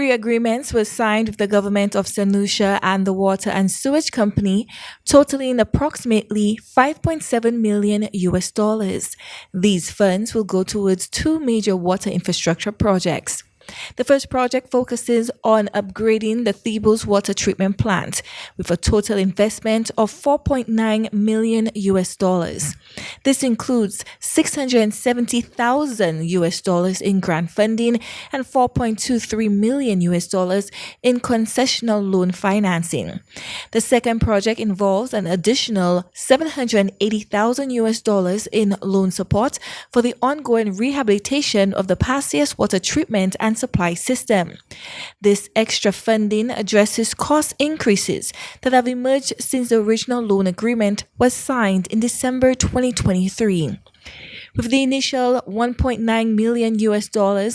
3 agreements were signed with the government of St. Lucia and the Water and Sewage Company, totaling approximately $5.7 million US. These funds will go towards 2 major water infrastructure projects. The first project focuses on upgrading the Theobalds water treatment plant with a total investment of $4.9 million US. This includes $670,000 US in grant funding and $4.23 million US in concessional loan financing. The second project involves an additional $780,000 US in loan support for the ongoing rehabilitation of the Pasius water treatment and supply system. This extra funding addresses cost increases that have emerged since the original loan agreement was signed in December 2023. With the initial $1.9 million US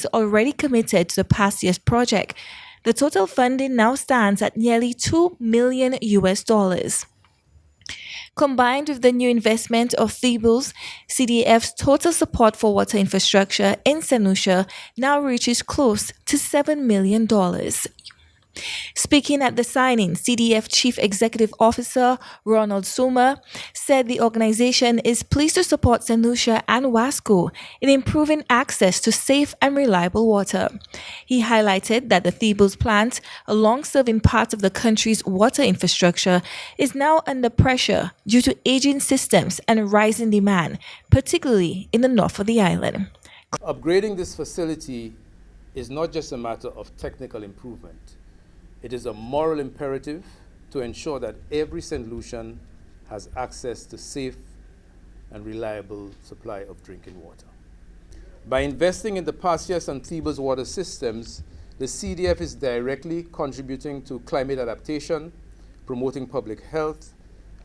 already committed to the Pasius project, the total funding now stands at nearly $2 million US. Combined with the new investment of Theobalds, CDF's total support for water infrastructure in St. Lucia now reaches close to $7 million. Speaking at the signing, CDF Chief Executive Officer Ronald Sommer said the organization is pleased to support St. Lucia and WASCO in improving access to safe and reliable water. He highlighted that the Theobalds plant, a long-serving part of the country's water infrastructure, is now under pressure due to aging systems and rising demand, particularly in the north of the island. Upgrading this facility is not just a matter of technical improvement. It is a moral imperative to ensure that every St. Lucian has access to safe and reliable supply of drinking water. By investing in the Pasius and Theobalds water systems, the CDF is directly contributing to climate adaptation, promoting public health,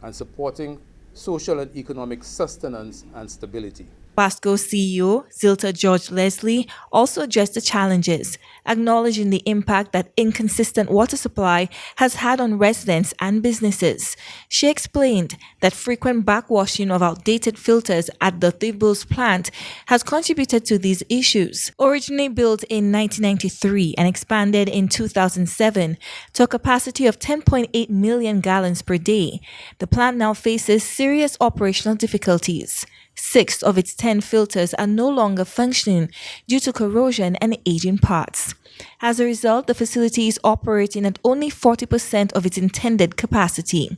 and supporting social and economic sustenance and stability. WASCO CEO Zilta George Leslie also addressed the challenges, acknowledging the impact that inconsistent water supply has had on residents and businesses. She explained that frequent backwashing of outdated filters at the Theobalds plant has contributed to these issues. Originally built in 1993 and expanded in 2007 to a capacity of 10.8 million gallons per day, the plant now faces serious operational difficulties. 6 of its 10 filters are no longer functioning due to corrosion and aging parts. As a result, the facility is operating at only 40% of its intended capacity.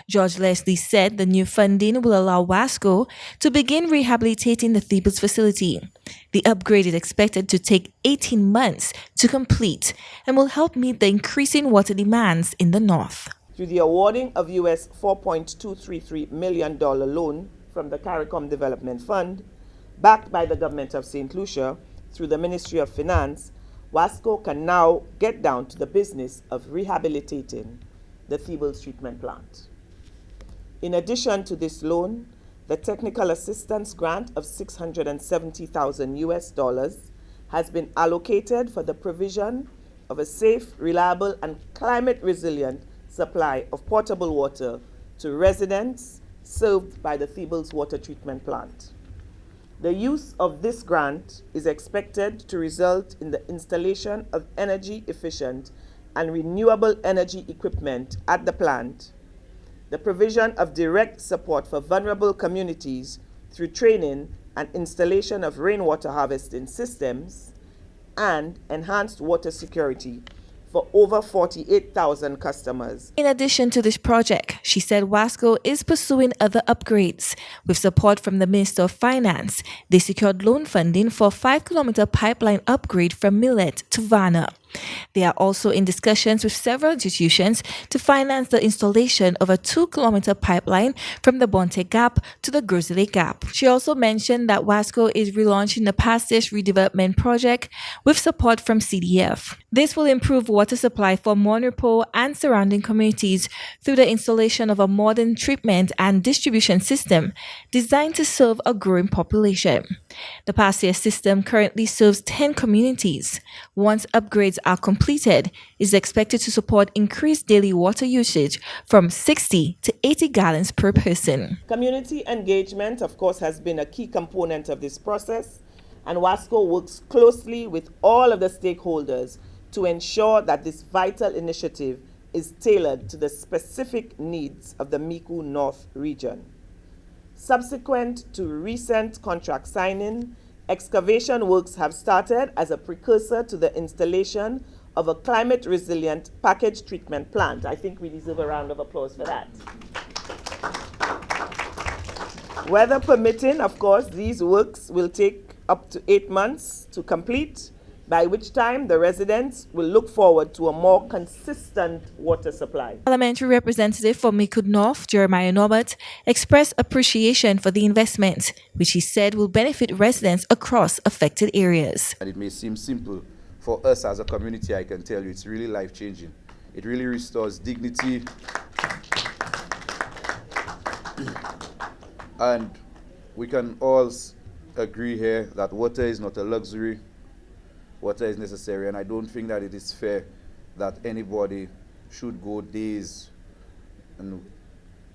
George Leslie said the new funding will allow WASCO to begin rehabilitating the Theobalds facility. The upgrade is expected to take 18 months to complete and will help meet the increasing water demands in the north. Through the awarding of US $4.233 million loan from the CARICOM Development Fund, backed by the government of St. Lucia through the Ministry of Finance, WASCO can now get down to the business of rehabilitating the Theobalds treatment plant. In addition to this loan, the technical assistance grant of $670,000 US has been allocated for the provision of a safe, reliable, and climate-resilient supply of potable water to residents served by the Theobalds water treatment plant. The use of this grant is expected to result in the installation of energy-efficient and renewable energy equipment at the plant, the provision of direct support for vulnerable communities through training and installation of rainwater harvesting systems, and enhanced water security for over 48,000 customers. In addition to this project, she said WASCO is pursuing other upgrades. With support from the Minister of Finance, they secured loan funding for a 5-kilometer pipeline upgrade from Millet to Varna. They are also in discussions with several institutions to finance the installation of a 2-kilometer pipeline from the Bonte Gap to the Grizzly Gap. She also mentioned that WASCO is relaunching the Pasius redevelopment project with support from CDF. This will improve water supply for Monrepo and surrounding communities through the installation of a modern treatment and distribution system designed to serve a growing population. The Pasius system currently serves 10 communities. Once upgrades are completed, is expected to support increased daily water usage from 60 to 80 gallons per person. Community engagement, of course, has been a key component of this process, and WASCO works closely with all of the stakeholders to ensure that this vital initiative is tailored to the specific needs of the Micoud North region. Subsequent to recent contract signing, excavation works have started as a precursor to the installation of a climate-resilient package treatment plant. I think we deserve a round of applause for that. Weather permitting, of course, these works will take up to 8 months to complete, by which time the residents will look forward to a more consistent water supply. Parliamentary representative for Micoud North, Jeremiah Norbert, expressed appreciation for the investment, which he said will benefit residents across affected areas. And it may seem simple for us as a community, I can tell you, it's really life-changing. It really restores dignity. And we can all agree here that water is not a luxury. Water is necessary, and I don't think that it is fair that anybody should go days and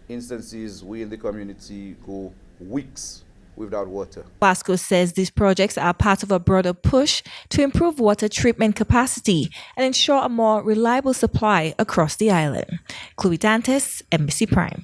instances we in the community go weeks without water. WASCO says these projects are part of a broader push to improve water treatment capacity and ensure a more reliable supply across the island. Chloe Dantes, Embassy Prime.